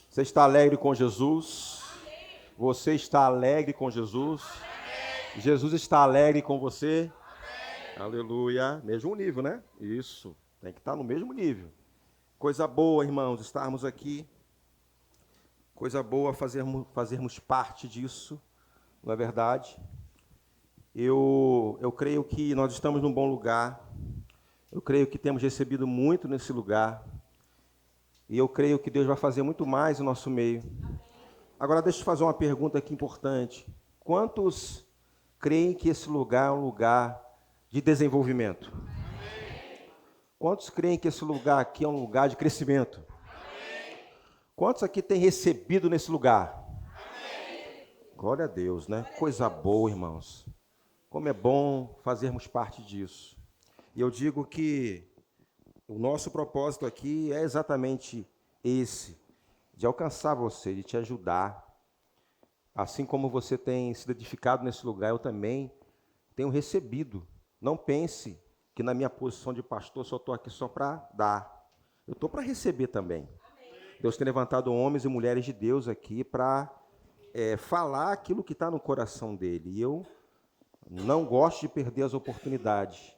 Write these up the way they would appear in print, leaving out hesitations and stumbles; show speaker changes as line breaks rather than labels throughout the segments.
Você está alegre com Jesus? Você está alegre com Jesus? Jesus está alegre com você? Aleluia. Mesmo nível, né? Isso. Tem que estar no mesmo nível. Coisa boa, irmãos, estarmos aqui. Coisa boa fazermos parte disso, não é verdade? Eu creio que nós estamos num bom lugar. Eu creio que temos recebido muito nesse lugar. E eu creio que Deus vai fazer muito mais no nosso meio. Agora, deixa eu fazer uma pergunta aqui importante. Quantos creem que esse lugar é um lugar de desenvolvimento? Quantos creem que esse lugar aqui é um lugar de crescimento? Quantos aqui têm recebido nesse lugar? Glória a Deus, né? Coisa boa, irmãos. Como é bom fazermos parte disso. E eu digo que o nosso propósito aqui é exatamente esse, de alcançar você, de te ajudar. Assim como você tem sido edificado nesse lugar, eu também tenho recebido. Não pense que na minha posição de pastor só estou aqui só para dar. Eu estou para receber também. Deus tem levantado homens e mulheres de Deus aqui para falar aquilo que está no coração dele. E eu não gosto de perder as oportunidades.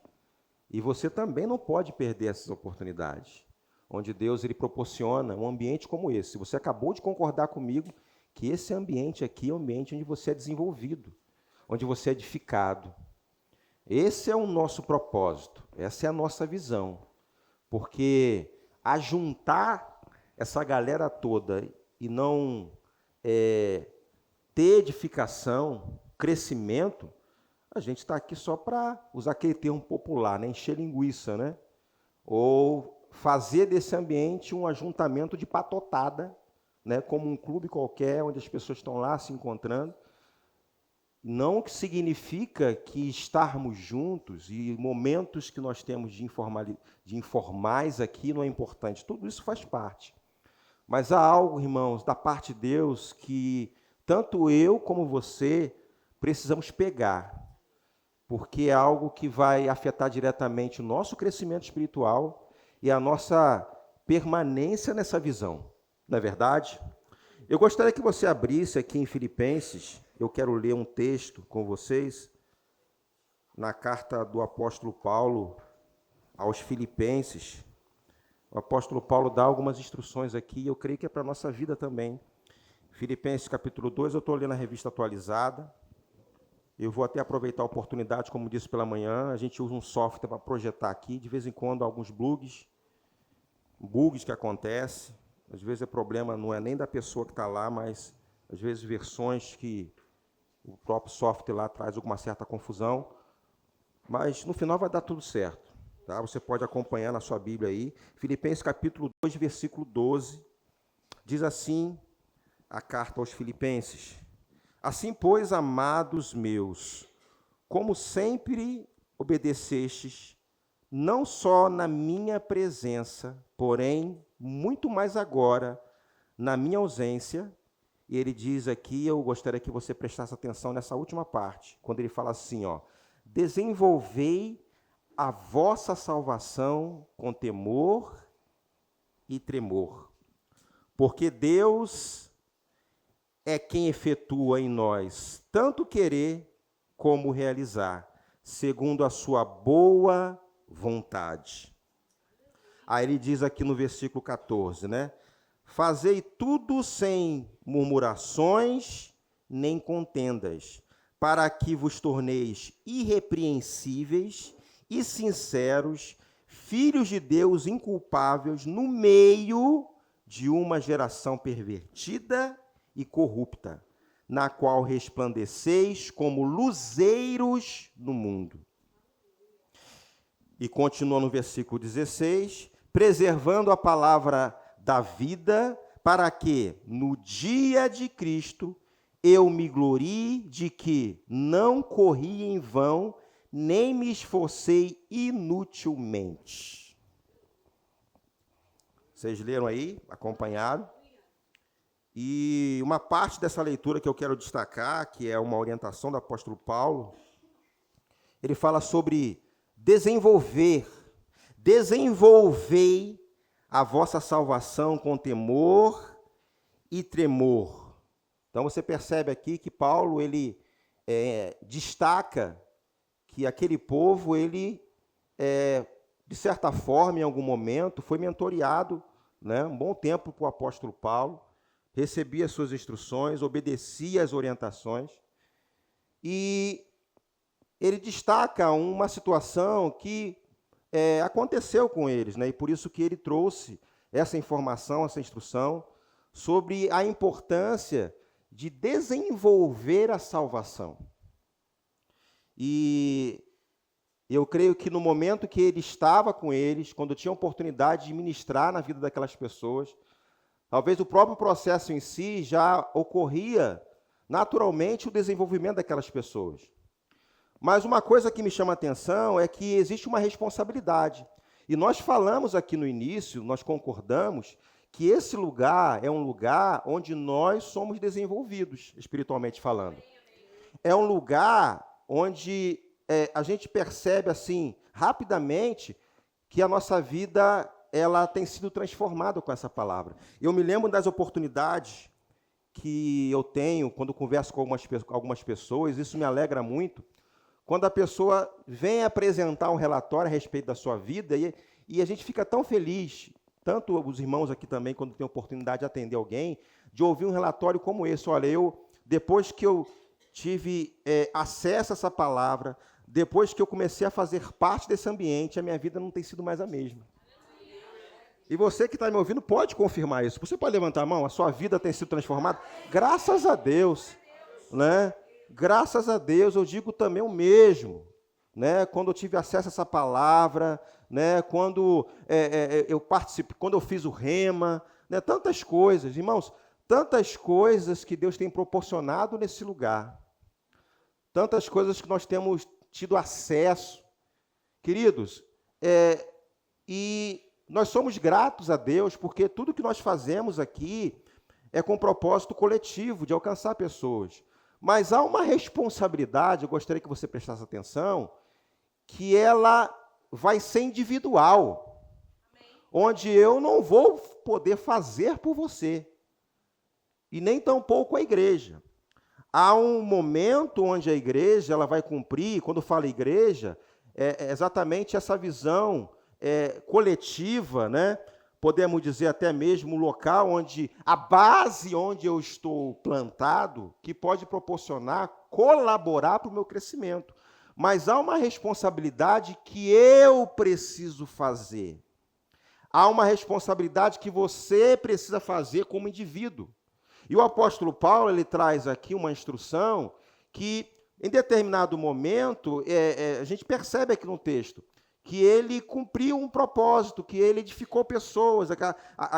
E você também não pode perder essas oportunidades, onde Deus ele proporciona um ambiente como esse. Você acabou de concordar comigo que esse ambiente aqui é um ambiente onde você é desenvolvido, onde você é edificado. Esse é o nosso propósito, essa é a nossa visão, porque ajuntar essa galera toda e não ter edificação, crescimento, a gente está aqui só para usar aquele termo popular, né? Encher linguiça, né? Ou fazer desse ambiente um ajuntamento de patotada, né? Como um clube qualquer, onde as pessoas estão lá se encontrando. Não que significa que estarmos juntos e momentos que nós temos de informais aqui não é importante. Tudo isso faz parte. Mas há algo, irmãos, da parte de Deus que tanto eu como você precisamos pegar, porque é algo que vai afetar diretamente o nosso crescimento espiritual e a nossa permanência nessa visão, não é verdade? Eu gostaria que você abrisse aqui em Filipenses, eu quero ler um texto com vocês, na carta do apóstolo Paulo aos Filipenses. O apóstolo Paulo dá algumas instruções aqui, e eu creio que é para a nossa vida também. Filipenses capítulo 2, eu estou lendo a revista atualizada. Eu vou até aproveitar a oportunidade, como disse pela manhã, a gente usa um software para projetar aqui, de vez em quando alguns bugs que acontecem, às vezes o problema não é nem da pessoa que está lá, mas às vezes versões que o próprio software lá traz alguma certa confusão, mas no final vai dar tudo certo, tá? Você pode acompanhar na sua Bíblia aí, Filipenses capítulo 2, versículo 12, diz assim a carta aos Filipenses: assim, pois, amados meus, como sempre obedecestes, não só na minha presença, porém, muito mais agora, na minha ausência. E ele diz aqui, eu gostaria que você prestasse atenção nessa última parte, quando ele fala assim, ó: desenvolvei a vossa salvação com temor e tremor, porque Deus é quem efetua em nós tanto querer como realizar, segundo a sua boa vontade. Aí ele diz aqui no versículo 14, né? Fazei tudo sem murmurações nem contendas, para que vos torneis irrepreensíveis e sinceros, filhos de Deus inculpáveis no meio de uma geração pervertida e corrupta, na qual resplandeceis como luzeiros no mundo. E continua no versículo 16, preservando a palavra da vida, para que, no dia de Cristo, eu me glorie de que não corri em vão, nem me esforcei inutilmente. Vocês leram aí? Acompanharam? E uma parte dessa leitura que eu quero destacar, que é uma orientação do apóstolo Paulo, ele fala sobre desenvolvei a vossa salvação com temor e tremor. Então você percebe aqui que Paulo ele destaca que aquele povo ele de certa forma em algum momento foi mentoreado, né, um bom tempo para o apóstolo Paulo, recebia as suas instruções, obedecia às orientações, e ele destaca uma situação que aconteceu com eles, né, e por isso que ele trouxe essa informação, essa instrução, sobre a importância de desenvolver a salvação. E eu creio que no momento que ele estava com eles, quando tinha a oportunidade de ministrar na vida daquelas pessoas, talvez o próprio processo em si já ocorria naturalmente o desenvolvimento daquelas pessoas. Mas uma coisa que me chama a atenção é que existe uma responsabilidade. E nós falamos aqui no início, nós concordamos, que esse lugar é um lugar onde nós somos desenvolvidos, espiritualmente falando. É um lugar onde a gente percebe assim, rapidamente, que a nossa vida ela tem sido transformada com essa palavra. Eu me lembro das oportunidades que eu tenho quando converso com algumas pessoas, isso me alegra muito, quando a pessoa vem apresentar um relatório a respeito da sua vida e a gente fica tão feliz, tanto os irmãos aqui também, quando tem a oportunidade de atender alguém, de ouvir um relatório como esse. Olha, depois que eu tive acesso a essa palavra, depois que eu comecei a fazer parte desse ambiente, a minha vida não tem sido mais a mesma. E você que está me ouvindo pode confirmar isso. Você pode levantar a mão? A sua vida tem sido transformada? Graças a Deus, né? Graças a Deus, eu digo também o mesmo, né? Quando eu tive acesso a essa palavra, né? Quando eu participei, quando eu fiz o rema, né? Tantas coisas, irmãos, tantas coisas que Deus tem proporcionado nesse lugar, tantas coisas que nós temos tido acesso, queridos, e nós somos gratos a Deus porque tudo que nós fazemos aqui é com propósito coletivo de alcançar pessoas. Mas há uma responsabilidade, eu gostaria que você prestasse atenção, que ela vai ser individual, onde eu não vou poder fazer por você, e nem tampouco a igreja. Há um momento onde a igreja ela vai cumprir, quando fala igreja, é exatamente essa visão coletiva, né? Podemos dizer até mesmo o local onde, a base onde eu estou plantado, que pode proporcionar, colaborar para o meu crescimento. Mas há uma responsabilidade que eu preciso fazer. Há uma responsabilidade que você precisa fazer como indivíduo. E o apóstolo Paulo, ele traz aqui uma instrução que, em determinado momento, a gente percebe aqui no texto, que ele cumpriu um propósito, que ele edificou pessoas,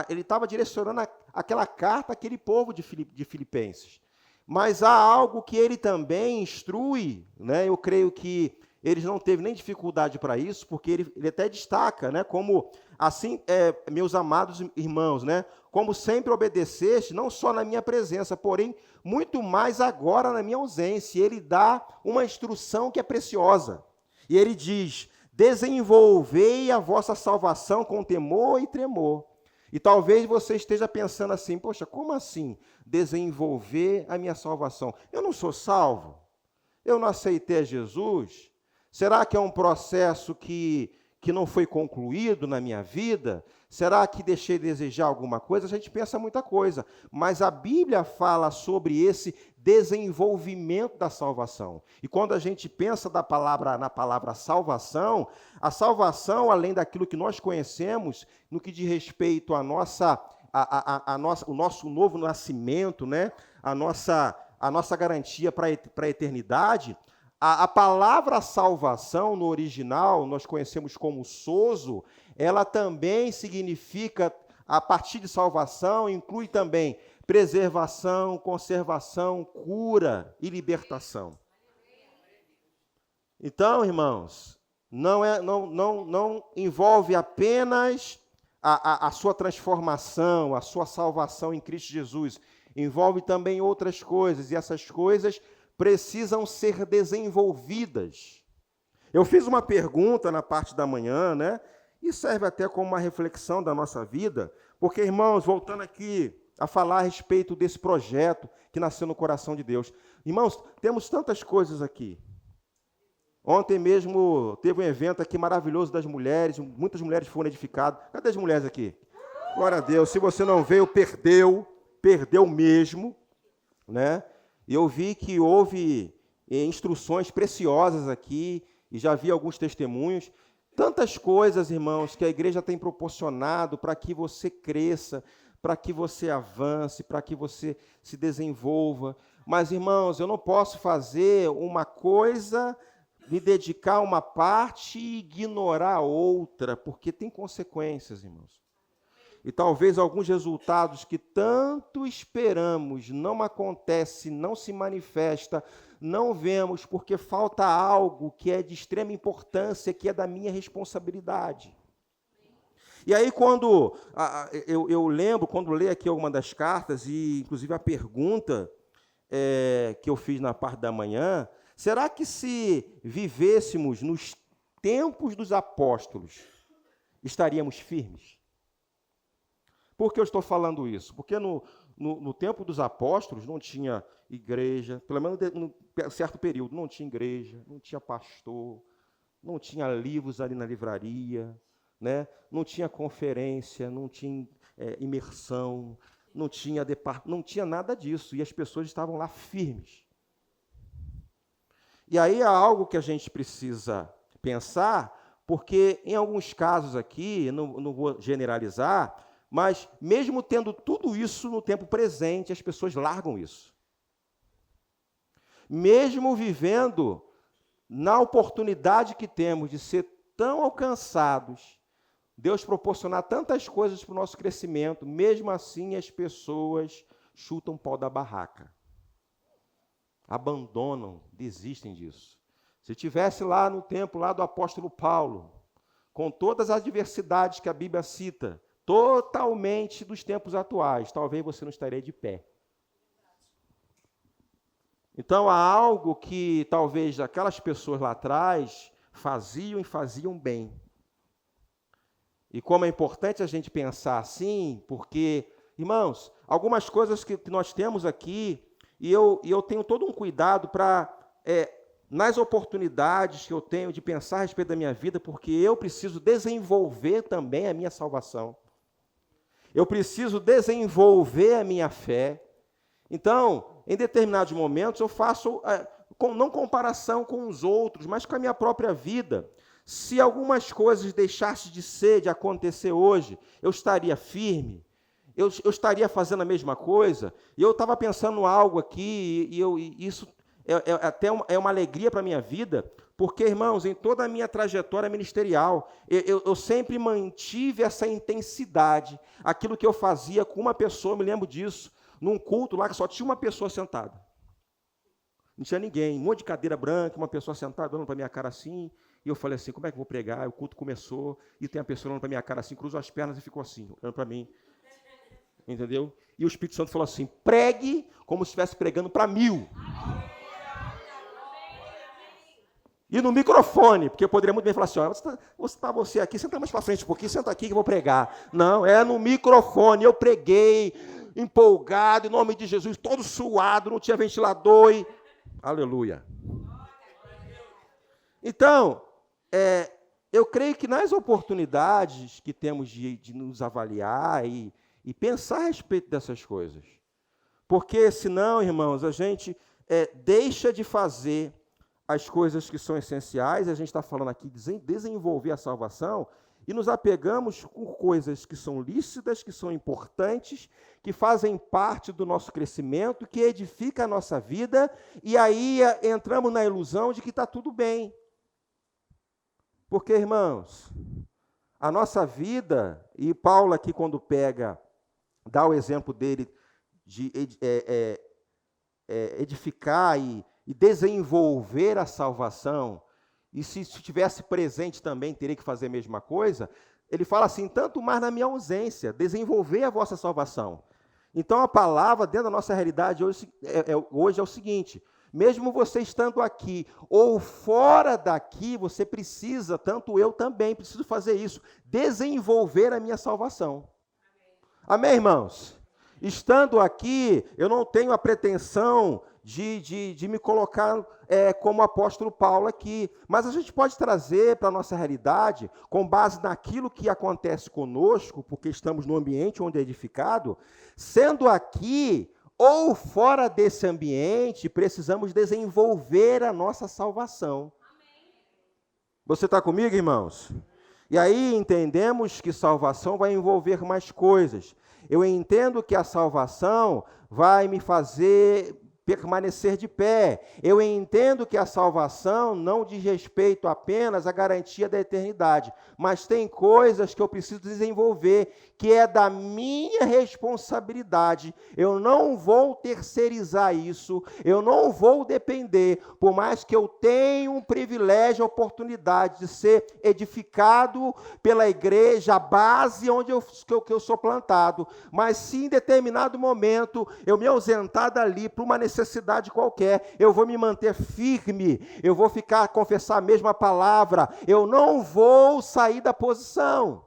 ele estava direcionando aquela carta àquele povo de Filipenses. Mas há algo que ele também instrui, né? Eu creio que eles não teve nem dificuldade para isso, porque ele até destaca, né? Como assim, meus amados irmãos, né? Como sempre obedeceste, não só na minha presença, porém, muito mais agora na minha ausência. E ele dá uma instrução que é preciosa. E ele diz: desenvolvei a vossa salvação com temor e tremor. E talvez você esteja pensando assim, poxa, como assim desenvolver a minha salvação? Eu não sou salvo? Eu não aceitei a Jesus? Será que é um processo que não foi concluído na minha vida? Será que deixei de desejar alguma coisa? A gente pensa muita coisa, mas a Bíblia fala sobre esse desenvolvimento da salvação. E quando a gente pensa na palavra salvação, a salvação, além daquilo que nós conhecemos, no que diz respeito à o nosso novo nascimento, né? a nossa garantia para a eternidade, a palavra salvação, no original, nós conhecemos como sozo, ela também significa, a partir de salvação, inclui também preservação, conservação, cura e libertação. Então, irmãos, não envolve apenas a sua transformação, a sua salvação em Cristo Jesus, envolve também outras coisas, e essas coisas precisam ser desenvolvidas. Eu fiz uma pergunta na parte da manhã, né? E serve até como uma reflexão da nossa vida, porque, irmãos, voltando aqui a falar a respeito desse projeto que nasceu no coração de Deus. Irmãos, temos tantas coisas aqui. Ontem mesmo teve um evento aqui maravilhoso das mulheres, muitas mulheres foram edificadas. Cadê as mulheres aqui? Glória a Deus. Se você não veio, perdeu mesmo, né? E eu vi que houve instruções preciosas aqui, e já vi alguns testemunhos. Tantas coisas, irmãos, que a igreja tem proporcionado para que você cresça, para que você avance, para que você se desenvolva. Mas, irmãos, eu não posso fazer uma coisa, me dedicar a uma parte e ignorar a outra, porque tem consequências, irmãos. E talvez alguns resultados que tanto esperamos não acontece, não se manifesta, não vemos, porque falta algo que é de extrema importância, que é da minha responsabilidade. E aí, quando eu lembro, quando leio aqui alguma das cartas, e inclusive a pergunta que eu fiz na parte da manhã, será que se vivêssemos nos tempos dos apóstolos, estaríamos firmes? Por que eu estou falando isso? Porque no tempo dos apóstolos não tinha igreja, pelo menos num certo período, não tinha igreja, não tinha pastor, não tinha livros ali na livraria, né? Não tinha conferência, não tinha imersão, não tinha nada disso, e as pessoas estavam lá firmes. E aí há algo que a gente precisa pensar, porque em alguns casos aqui, não vou generalizar, mas mesmo tendo tudo isso no tempo presente, as pessoas largam isso. Mesmo vivendo na oportunidade que temos de ser tão alcançados, Deus proporcionar tantas coisas para o nosso crescimento, mesmo assim as pessoas chutam o pau da barraca. Abandonam, desistem disso. Se tivesse lá no tempo lá do apóstolo Paulo, com todas as adversidades que a Bíblia cita, totalmente dos tempos atuais, talvez você não estaria de pé. Então, há algo que talvez aquelas pessoas lá atrás faziam e faziam bem. E como é importante a gente pensar assim, porque, irmãos, algumas coisas que nós temos aqui, e eu tenho todo um cuidado para, nas oportunidades que eu tenho de pensar a respeito da minha vida, porque eu preciso desenvolver também a minha salvação. Eu preciso desenvolver a minha fé. Então, em determinados momentos, eu faço, não comparação com os outros, mas com a minha própria vida. Se algumas coisas deixassem de acontecer hoje, eu estaria firme, eu estaria fazendo a mesma coisa. E eu estava pensando algo aqui, e isso até uma alegria para a minha vida, porque, irmãos, em toda a minha trajetória ministerial, eu sempre mantive essa intensidade. Aquilo que eu fazia com uma pessoa, eu me lembro disso, num culto lá que só tinha uma pessoa sentada. Não tinha ninguém, um monte de cadeira branca, uma pessoa sentada, olhando para a minha cara assim, e eu falei assim, como é que eu vou pregar? O culto começou, e tem a pessoa olhando para a minha cara assim, cruzou as pernas e ficou assim, olhando para mim. Entendeu? E o Espírito Santo falou assim, pregue como se estivesse pregando para 1000. E no microfone, porque eu poderia muito bem falar assim, olha, você aqui, senta mais para frente um pouquinho, senta aqui que eu vou pregar. Não, é no microfone, eu preguei, empolgado, em nome de Jesus, todo suado, não tinha ventilador, e... aleluia. Então, eu creio que nas oportunidades que temos de nos avaliar e pensar a respeito dessas coisas, porque senão, irmãos, a gente deixa de fazer as coisas que são essenciais, a gente está falando aqui de desenvolver a salvação, e nos apegamos com coisas que são lícitas, que são importantes, que fazem parte do nosso crescimento, que edifica a nossa vida, e aí entramos na ilusão de que está tudo bem. Porque, irmãos, a nossa vida, e Paulo aqui quando dá o exemplo dele de edificar e desenvolver a salvação, e se estivesse presente também, teria que fazer a mesma coisa, ele fala assim, tanto mais na minha ausência, desenvolver a vossa salvação. Então, a palavra, dentro da nossa realidade, hoje é o seguinte, Mesmo você estando aqui ou fora daqui, você precisa, tanto eu também, preciso fazer isso, desenvolver a minha salvação. Amém, irmãos? Estando aqui, eu não tenho a pretensão de me colocar como apóstolo Paulo aqui, mas a gente pode trazer para a nossa realidade, com base naquilo que acontece conosco, porque estamos no ambiente onde é edificado, sendo aqui ou fora desse ambiente, precisamos desenvolver a nossa salvação. Você está comigo, irmãos? E aí entendemos que salvação vai envolver mais coisas. Eu entendo que a salvação vai me fazer permanecer de pé. Eu entendo que a salvação não diz respeito apenas à garantia da eternidade, mas tem coisas que eu preciso desenvolver, que é da minha responsabilidade. Eu não vou terceirizar isso, eu não vou depender, por mais que eu tenha um privilégio, a oportunidade de ser edificado pela igreja, a base onde eu sou plantado, mas se em determinado momento eu me ausentar dali por uma necessidade qualquer, eu vou me manter firme, eu vou confessar a mesma palavra, eu não vou sair da posição.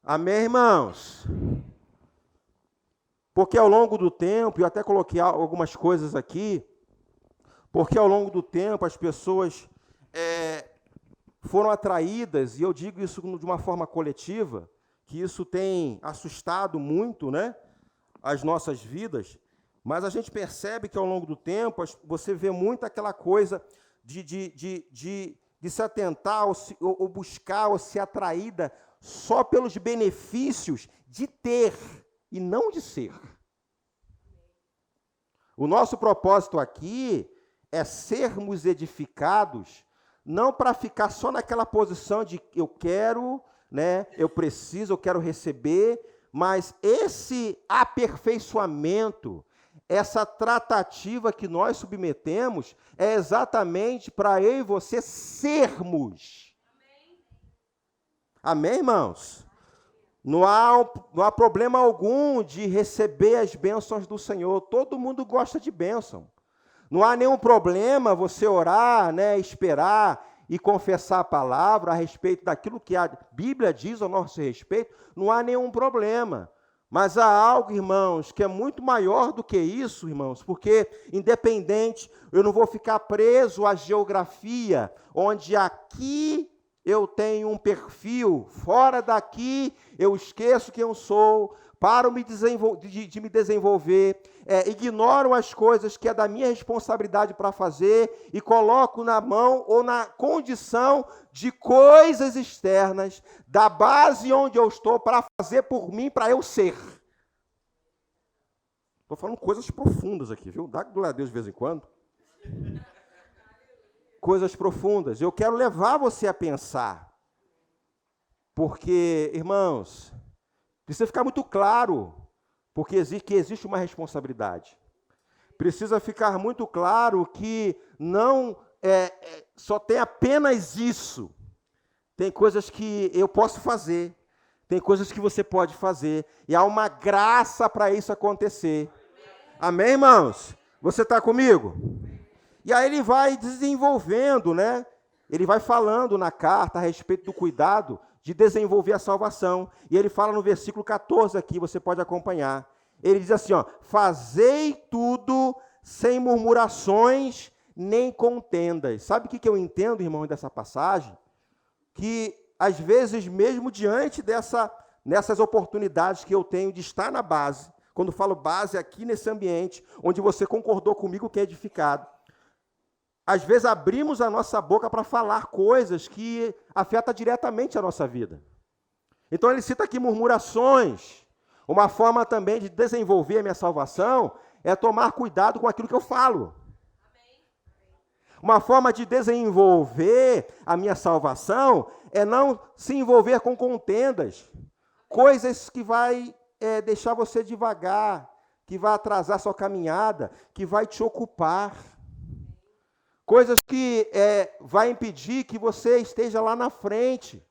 Amém, irmãos? Porque ao longo do tempo, eu até coloquei algumas coisas aqui, porque ao longo do tempo as pessoas foram atraídas, e eu digo isso de uma forma coletiva, que isso tem assustado muito, né, as nossas vidas, mas a gente percebe que ao longo do tempo você vê muito aquela coisa de se atentar ou buscar ou ser atraída só pelos benefícios de ter e não de ser. O nosso propósito aqui é sermos edificados, não para ficar só naquela posição de eu quero, né, eu preciso, eu quero receber, mas esse aperfeiçoamento, essa tratativa que nós submetemos, é exatamente para eu e você sermos. Amém, irmãos? Não há problema algum de receber as bênçãos do Senhor. Todo mundo gosta de bênção. Não há nenhum problema você orar, né, esperar e confessar a palavra a respeito daquilo que a Bíblia diz ao nosso respeito. Não há nenhum problema. Mas há algo, irmãos, que é muito maior do que isso, irmãos, porque, independente, eu não vou ficar preso à geografia, onde aqui eu tenho um perfil, fora daqui eu esqueço quem eu sou, paro de me desenvolver, ignoro as coisas que é da minha responsabilidade para fazer e coloco na mão ou na condição de coisas externas, da base onde eu estou, para fazer por mim, para eu ser. Estou falando coisas profundas aqui, viu? Dá glória a Deus de vez em quando. Coisas profundas. Eu quero levar você a pensar. Porque, irmãos, precisa ficar muito claro, porque existe uma responsabilidade. Precisa ficar muito claro que não só tem apenas isso. Tem coisas que eu posso fazer, tem coisas que você pode fazer, e há uma graça para isso acontecer. Amém, irmãos? Você está comigo? E aí ele vai desenvolvendo, né? Ele vai falando na carta a respeito do cuidado de desenvolver a salvação. E ele fala no versículo 14 aqui, você pode acompanhar. Ele diz assim, ó, fazei tudo sem murmurações nem contendas. Sabe o que eu entendo, irmão, dessa passagem? Que, às vezes, mesmo diante nessas oportunidades que eu tenho de estar na base, quando falo base aqui nesse ambiente, onde você concordou comigo que é edificado, às vezes abrimos a nossa boca para falar coisas que afetam diretamente a nossa vida. Então ele cita aqui murmurações. Uma forma também de desenvolver a minha salvação é tomar cuidado com aquilo que eu falo. Uma forma de desenvolver a minha salvação é não se envolver com contendas, coisas que vai deixar você devagar, que vai atrasar sua caminhada, que vai te ocupar. Coisas que vai impedir que você esteja lá na frente.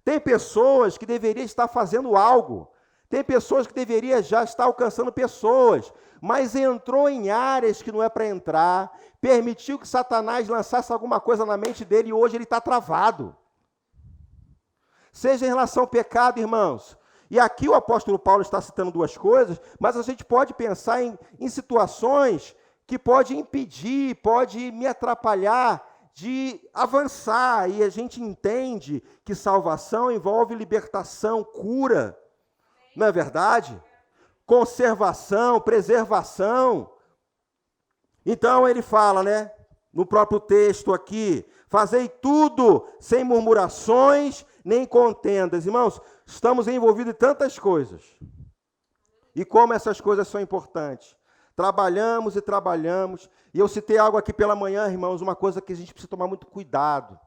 Tem pessoas que deveriam estar fazendo algo, Tem pessoas que deveriam já estar alcançando pessoas, mas entrou em áreas que não é para entrar, permitiu que Satanás lançasse alguma coisa na mente dele e hoje ele está travado. Seja em relação ao pecado, irmãos. E aqui o apóstolo Paulo está citando duas coisas, mas a gente pode pensar em situações que pode impedir, pode me atrapalhar de avançar. E a gente entende que salvação envolve libertação, cura. Não é verdade? Conservação, preservação. Então ele fala, né, no próprio texto aqui, fazei tudo sem murmurações nem contendas. Irmãos, estamos envolvidos em tantas coisas. E como essas coisas são importantes. Trabalhamos e trabalhamos. E eu citei algo aqui pela manhã, irmãos, uma coisa que a gente precisa tomar muito cuidado.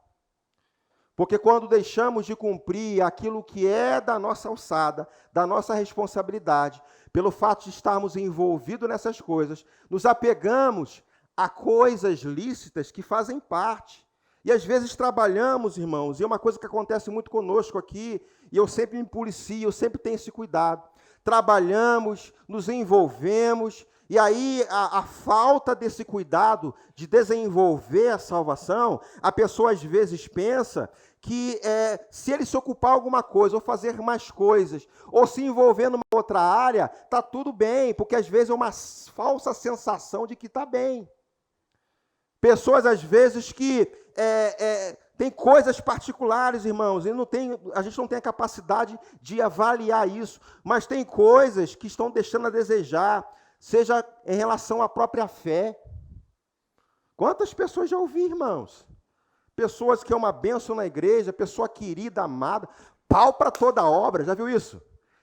Porque quando deixamos de cumprir aquilo que é da nossa alçada, da nossa responsabilidade, pelo fato de estarmos envolvidos nessas coisas, nos apegamos a coisas lícitas que fazem parte. E às vezes trabalhamos, irmãos, e é uma coisa que acontece muito conosco aqui, e eu sempre me policio, eu sempre tenho esse cuidado. Trabalhamos, nos envolvemos, e aí a falta desse cuidado de desenvolver a salvação, a pessoa às vezes pensa que se ele se ocupar alguma coisa, ou fazer mais coisas, ou se envolver numa outra área, está tudo bem, porque às vezes é uma falsa sensação de que está bem. Pessoas, às vezes, que têm coisas particulares, irmãos, e a gente não tem a capacidade de avaliar isso, mas tem coisas que estão deixando a desejar, seja em relação à própria fé. Quantas pessoas já ouvi, irmãos? Pessoas que é uma bênção na igreja, pessoa querida, amada, pau para toda obra, já viu isso?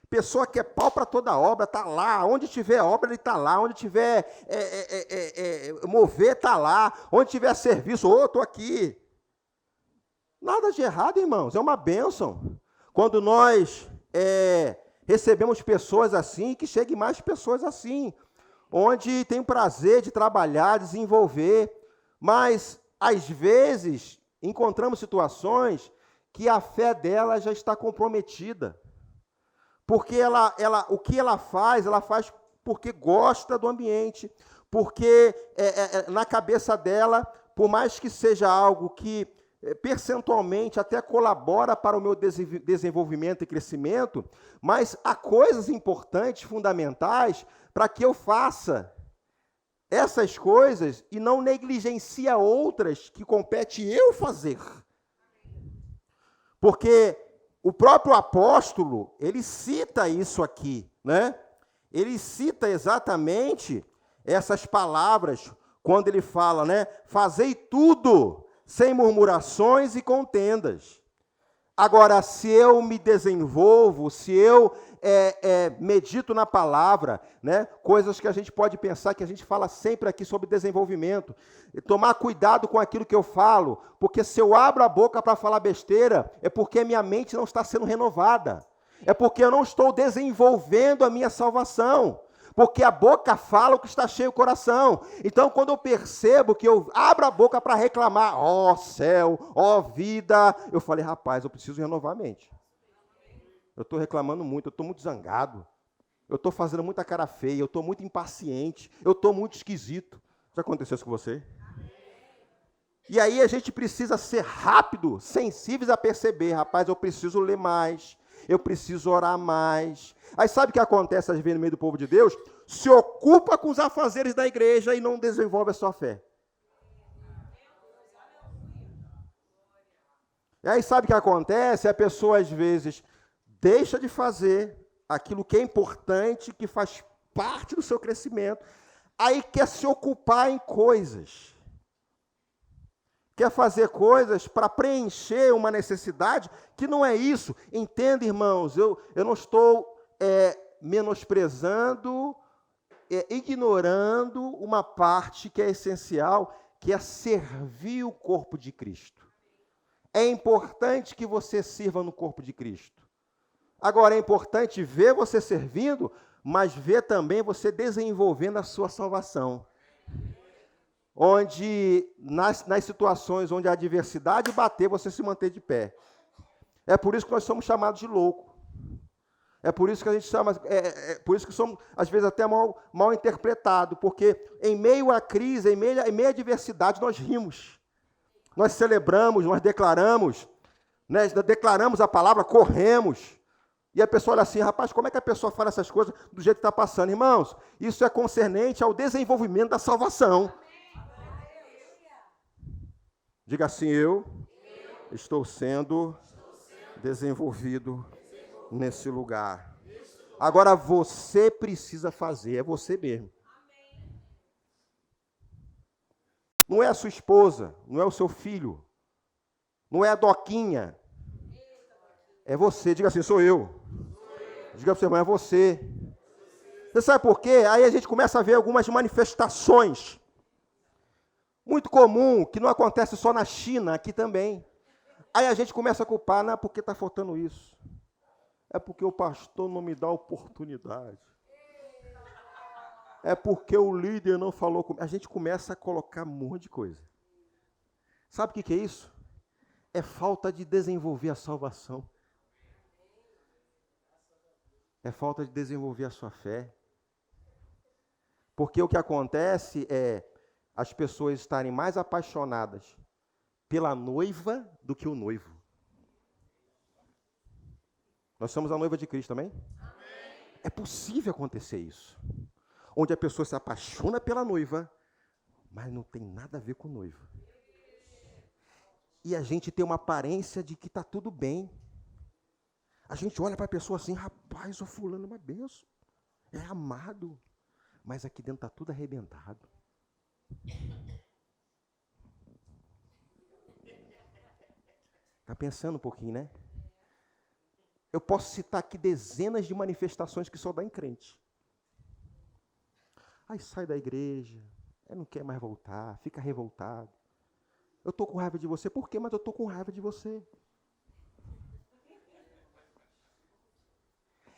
Pessoa que é pau para toda obra, está lá, onde tiver obra ele está lá, onde tiver mover está lá, onde tiver serviço, estou aqui. Nada de errado, irmãos, é uma bênção. Quando nós recebemos pessoas assim, que cheguem mais pessoas assim, onde tem prazer de trabalhar, desenvolver, mas às vezes encontramos situações que a fé dela já está comprometida. Porque o que ela faz porque gosta do ambiente, porque na cabeça dela, por mais que seja algo que percentualmente até colabora para o meu desenvolvimento e crescimento, mas há coisas importantes, fundamentais, para que eu faça essas coisas e não negligencie outras que compete eu fazer. Porque o próprio apóstolo, ele cita isso aqui, né? Ele cita exatamente essas palavras quando ele fala, né? Fazei tudo sem murmurações e contendas. Agora, se eu me desenvolvo, se eu medito na palavra, né? Coisas que a gente pode pensar, que a gente fala sempre aqui sobre desenvolvimento, tomar cuidado com aquilo que eu falo, porque se eu abro a boca para falar besteira, é porque minha mente não está sendo renovada, é porque eu não estou desenvolvendo a minha salvação, porque a boca fala o que está cheio o coração. Então, quando eu percebo que eu abro a boca para reclamar, ó céu, ó vida, eu falei, rapaz, eu preciso renovar a mente. Eu estou reclamando muito, eu estou muito zangado, eu estou fazendo muita cara feia, eu estou muito impaciente, eu estou muito esquisito. Já aconteceu isso com você? E aí a gente precisa ser rápido, sensíveis a perceber, rapaz, eu preciso ler mais, eu preciso orar mais. Aí sabe o que acontece às vezes no meio do povo de Deus? Se ocupa com os afazeres da igreja e não desenvolve a sua fé. E aí sabe o que acontece? A pessoa às vezes deixa de fazer aquilo que é importante, que faz parte do seu crescimento, aí quer se ocupar em coisas. Quer fazer coisas para preencher uma necessidade que não é isso. Entenda, irmãos, eu não estou menosprezando, ignorando uma parte que é essencial, que é servir o corpo de Cristo. É importante que você sirva no corpo de Cristo. Agora, é importante ver você servindo, mas ver também você desenvolvendo a sua salvação. Onde, nas situações onde a adversidade bater, você se manter de pé. É por isso que nós somos chamados de louco. É por isso que a gente chama, por isso que somos, às vezes, até mal interpretado, porque em meio à crise, em meio à adversidade, nós rimos. Nós celebramos, nós declaramos, né? Declaramos a palavra, corremos. E a pessoa olha assim, rapaz, como é que a pessoa fala essas coisas do jeito que está passando? Irmãos, isso é concernente ao desenvolvimento da salvação. Diga assim, eu estou sendo desenvolvido nesse lugar. Agora você precisa fazer, é você mesmo. Não é a sua esposa, não é o seu filho, não é a Doquinha. É você, diga assim, sou eu. Diga para o seu irmão, é você. Você sabe por quê? Aí a gente começa a ver algumas manifestações. Muito comum, que não acontece só na China, aqui também. Aí a gente começa a culpar, não, porque está faltando isso. É porque o pastor não me dá oportunidade. É porque o líder não falou comigo. A gente começa a colocar um monte de coisa. Sabe o que é isso? É falta de desenvolver a salvação. É falta de desenvolver a sua fé. Porque o que acontece é as pessoas estarem mais apaixonadas pela noiva do que o noivo. Nós somos a noiva de Cristo, amém? É possível acontecer isso. Onde a pessoa se apaixona pela noiva, mas não tem nada a ver com o noivo. E a gente tem uma aparência de que está tudo bem. A gente olha para a pessoa assim, rapaz, o fulano é uma benção. É amado. Mas aqui dentro está tudo arrebentado. Está pensando um pouquinho, né? Eu posso citar aqui dezenas de manifestações que só dá em crente. Aí sai da igreja, não quer mais voltar, fica revoltado. Eu estou com raiva de você. Por quê? Mas eu estou com raiva de você.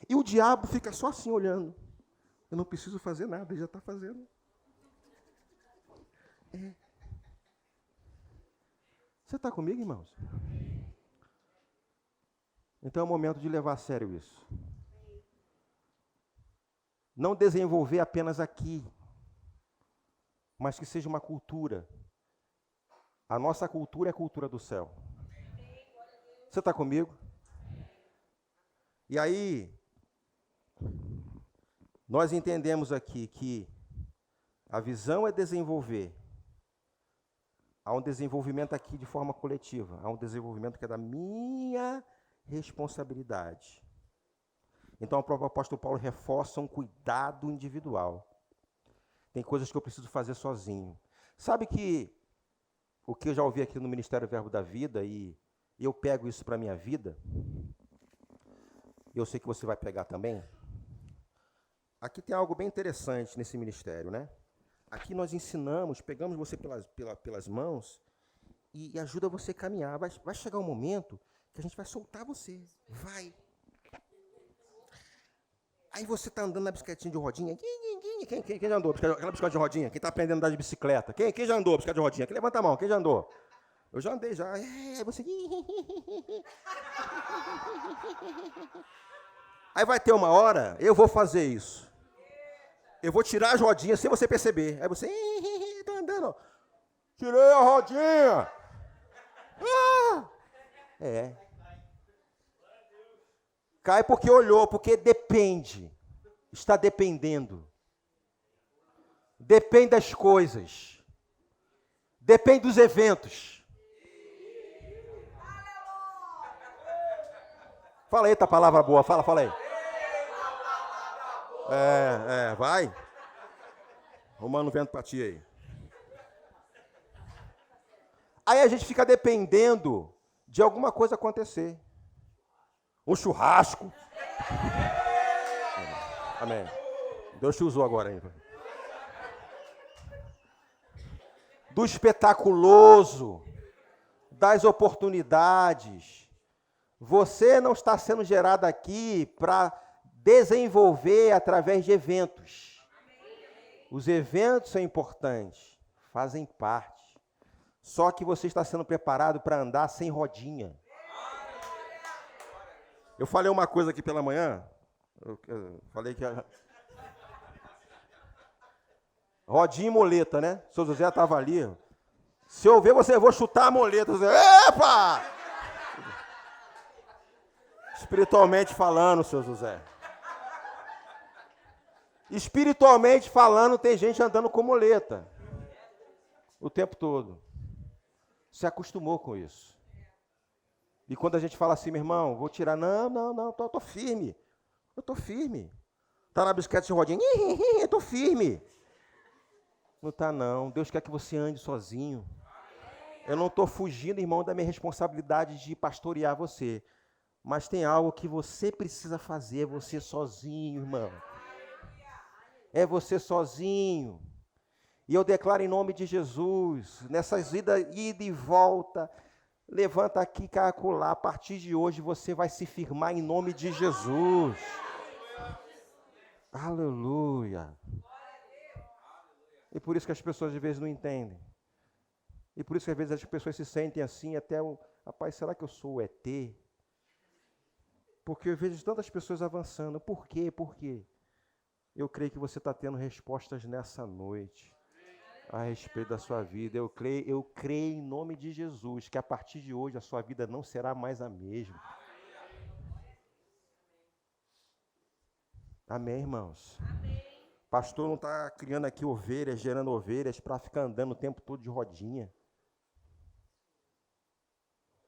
E o diabo fica só assim olhando. Eu não preciso fazer nada, ele já está fazendo. Você está comigo, irmãos? Então é o momento de levar a sério isso. Não desenvolver apenas aqui, mas que seja uma cultura. A nossa cultura é a cultura do céu. Você está comigo? E aí, nós entendemos aqui que a visão é desenvolver. Há um desenvolvimento aqui de forma coletiva. Há um desenvolvimento que é da minha responsabilidade. Então, o próprio apóstolo Paulo reforça um cuidado individual. Tem coisas que eu preciso fazer sozinho. Sabe que o que eu já ouvi aqui no Ministério Verbo da Vida, e eu pego isso para a minha vida, e eu sei que você vai pegar também. Aqui tem algo bem interessante nesse ministério, né? Aqui nós ensinamos, pegamos você pelas mãos e ajuda você a caminhar. Vai chegar um momento que a gente vai soltar você. Vai. Aí você está andando na bicicletinha de rodinha. Quem já andou? Aquela bicicleta de rodinha? Quem está aprendendo a andar de bicicleta? Quem já andou bicicleta de rodinha? Quem levanta a mão? Quem já andou? Eu já andei, já. Você... Aí vai ter uma hora, eu vou fazer isso. Eu vou tirar as rodinhas sem você perceber. Aí você... Estou andando. Tirei a rodinha. Cai porque olhou, porque depende. Está dependendo. Depende das coisas. Depende dos eventos. Fala aí, tá palavra boa. Fala aí. Vai. Romano vento pra ti aí. Aí a gente fica dependendo de alguma coisa acontecer. Um churrasco. Amém. Deus te usou agora aí. Do espetaculoso, das oportunidades. Você não está sendo gerado aqui para desenvolver através de eventos. Os eventos são importantes, fazem parte. Só que você está sendo preparado para andar sem rodinha. Eu falei uma coisa aqui pela manhã, Eu falei que era... Rodinha e moleta, né? O seu José estava ali. Se eu ver você, eu vou chutar a moleta. Epa! Espiritualmente falando, seu José. Espiritualmente falando, tem gente andando com moleta. O tempo todo. Se acostumou com isso. E quando a gente fala assim, meu irmão, vou tirar, não, tô firme. Eu tô firme. Tá na bicicleta de rodinha, eu tô firme. Não tá não, Deus quer que você ande sozinho. Eu não estou fugindo, irmão, da minha responsabilidade de pastorear você. Mas tem algo que você precisa fazer, você sozinho, irmão. É você sozinho. E eu declaro em nome de Jesus, nessas idas, ida e volta, levanta aqui, calcular, a partir de hoje você vai se firmar em nome de Jesus. Aleluia. E por isso que as pessoas às vezes não entendem. E por isso que às vezes as pessoas se sentem assim, até o... Rapaz, será que eu sou o ET? Porque eu vejo tantas pessoas avançando. Por quê? Por quê? Eu creio que você está tendo respostas nessa noite a respeito da sua vida. Eu creio em nome de Jesus que a partir de hoje a sua vida não será mais a mesma. Amém, irmãos? Amém. Pastor não está criando aqui ovelhas, gerando ovelhas para ficar andando o tempo todo de rodinha.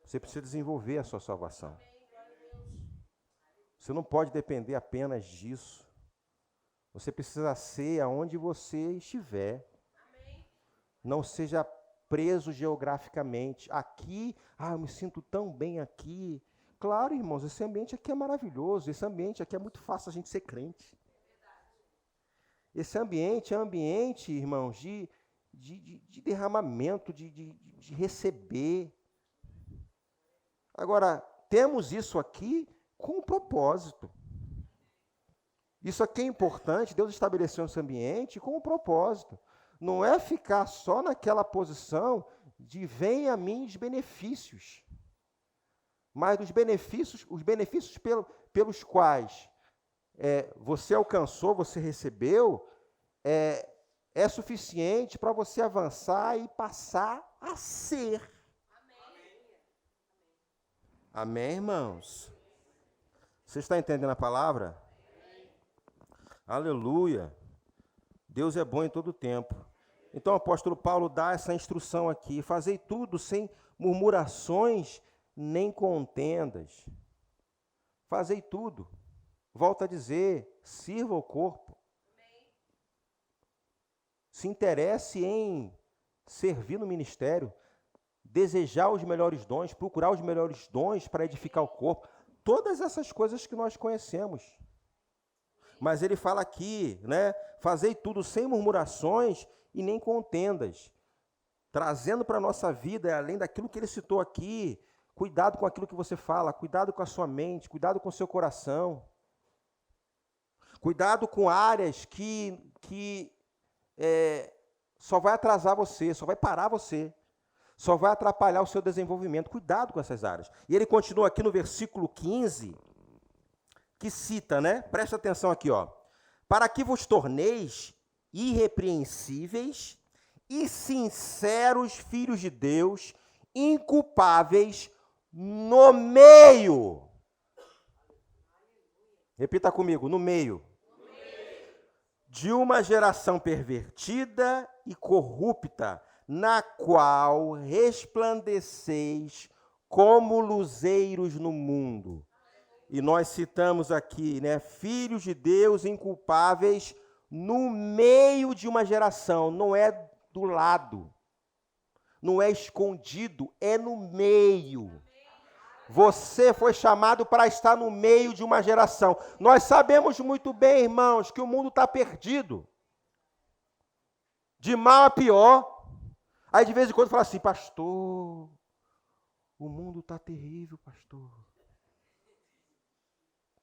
Você precisa desenvolver a sua salvação. Você não pode depender apenas disso. Você precisa ser aonde você estiver. Não seja preso geograficamente. Aqui, eu me sinto tão bem aqui. Claro, irmãos, esse ambiente aqui é maravilhoso. Esse ambiente aqui é muito fácil a gente ser crente. Esse ambiente é um ambiente, irmãos, de derramamento, de receber. Agora, temos isso aqui com um propósito. Isso aqui é importante, Deus estabeleceu esse ambiente com um propósito. Não é ficar só naquela posição de venha a mim os benefícios. Mas os benefícios pelos quais você alcançou, você recebeu, é suficiente para você avançar e passar a ser. Amém, irmãos? Você está entendendo a palavra? Aleluia. Deus é bom em todo tempo. Então o apóstolo Paulo dá essa instrução aqui. Fazei tudo sem murmurações nem contendas. Fazei tudo. Volta a dizer, sirva o corpo. Se interesse em servir no ministério. Desejar os melhores dons, procurar os melhores dons para edificar o corpo. Todas essas coisas que nós conhecemos. Mas ele fala aqui, né? Fazei tudo sem murmurações e nem contendas. Trazendo para a nossa vida, além daquilo que ele citou aqui, cuidado com aquilo que você fala, cuidado com a sua mente, cuidado com o seu coração. Cuidado com áreas que só vai atrasar você, só vai parar você. Só vai atrapalhar o seu desenvolvimento. Cuidado com essas áreas. E ele continua aqui no versículo 15, que cita, né? Presta atenção aqui, ó. Para que vos torneis irrepreensíveis e sinceros filhos de Deus, inculpáveis no meio. Repita comigo, no meio. De uma geração pervertida e corrupta, na qual resplandeceis como luzeiros no mundo. E nós citamos aqui, né, filhos de Deus inculpáveis no meio de uma geração, não é do lado, não é escondido, é no meio. Você foi chamado para estar no meio de uma geração. Nós sabemos muito bem, irmãos, que o mundo está perdido. De mal a pior. Aí de vez em quando fala assim, pastor, o mundo está terrível, pastor.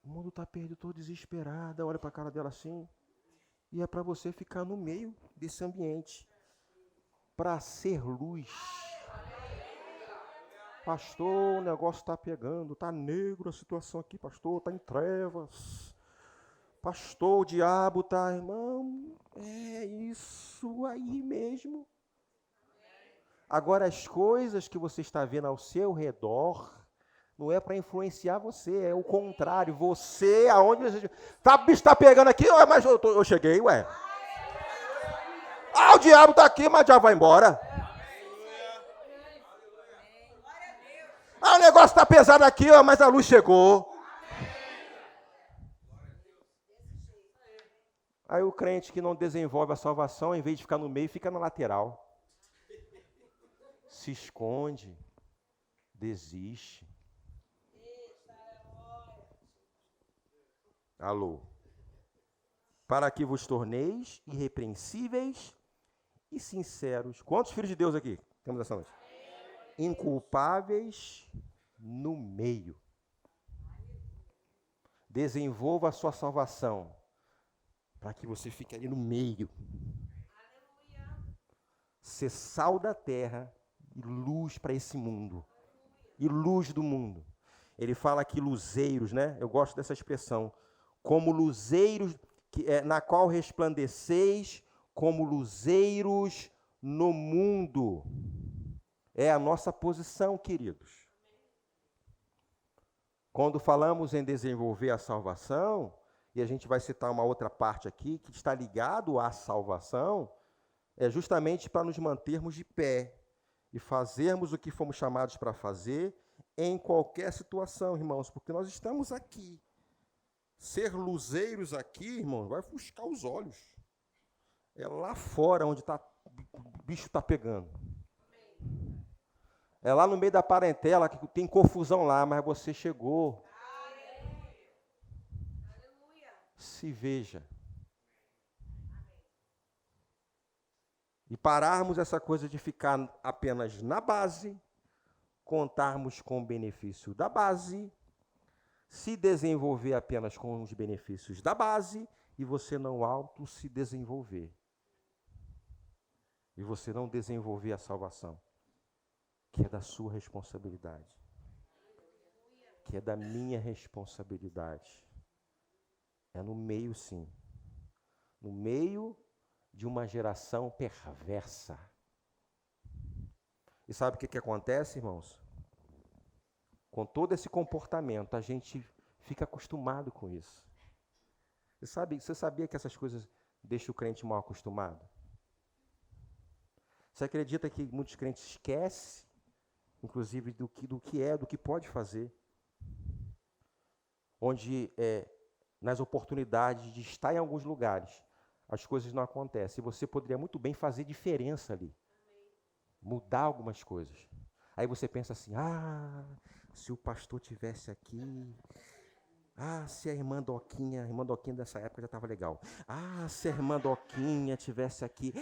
O mundo está perdido, estou desesperada. Olha para a cara dela assim. E é para você ficar no meio desse ambiente. Para ser luz. Pastor, o negócio está pegando. Está negro a situação aqui, pastor. Está em trevas. Pastor, o diabo tá, irmão, é isso aí mesmo. Agora, as coisas que você está vendo ao seu redor, não é para influenciar você, é o contrário. Você, aonde você... Tá, o bicho tá pegando aqui, mas eu cheguei, ué. Ah, o diabo tá aqui, mas já vai embora. Ah, o negócio tá pesado aqui, mas a luz chegou. Aí o crente que não desenvolve a salvação, em vez de ficar no meio, fica na lateral. Se esconde, desiste. Alô. Para que vos torneis irrepreensíveis e sinceros. Quantos filhos de Deus aqui temos essa noite? Inculpáveis no meio. Desenvolva a sua salvação para que você fique ali no meio. Ser sal da terra e luz para esse mundo. E luz do mundo. Ele fala aqui luzeiros, né? Eu gosto dessa expressão. Como luzeiros, na qual resplandeceis como luzeiros no mundo. É a nossa posição, queridos. Quando falamos em desenvolver a salvação, e a gente vai citar uma outra parte aqui, que está ligado à salvação, é justamente para nos mantermos de pé e fazermos o que fomos chamados para fazer em qualquer situação, irmãos, porque nós estamos aqui. Ser luzeiros aqui, irmãos, vai ofuscar os olhos. É lá fora onde o bicho está pegando. É lá no meio da parentela que tem confusão lá, mas você chegou. Se veja. E pararmos essa coisa de ficar apenas na base, contarmos com o benefício da base, se desenvolver apenas com os benefícios da base, e você não se desenvolver. E você não desenvolver a salvação, que é da sua responsabilidade, que é da minha responsabilidade. É no meio, sim. No meio de uma geração perversa. E sabe o que acontece, irmãos? Com todo esse comportamento, a gente fica acostumado com isso. Você sabia que essas coisas deixam o crente mal acostumado? Você acredita que muitos crentes esquecem, inclusive, do que pode fazer? Onde, nas oportunidades de estar em alguns lugares, as coisas não acontecem. E você poderia muito bem fazer diferença ali. Mudar algumas coisas. Aí você pensa assim, se o pastor tivesse aqui, se a irmã Doquinha dessa época já estava legal. Se a irmã Doquinha tivesse aqui,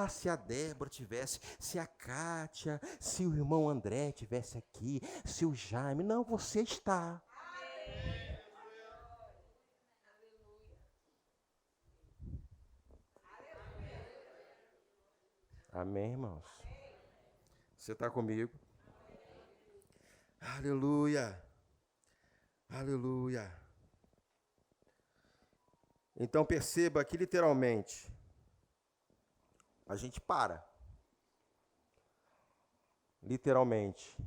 se a Débora tivesse, se a Kátia, se o irmão André tivesse aqui, se o Jaime, não, você está. Amém, irmãos? Você está comigo? Aleluia! Aleluia! Então perceba que literalmente a gente para. Literalmente,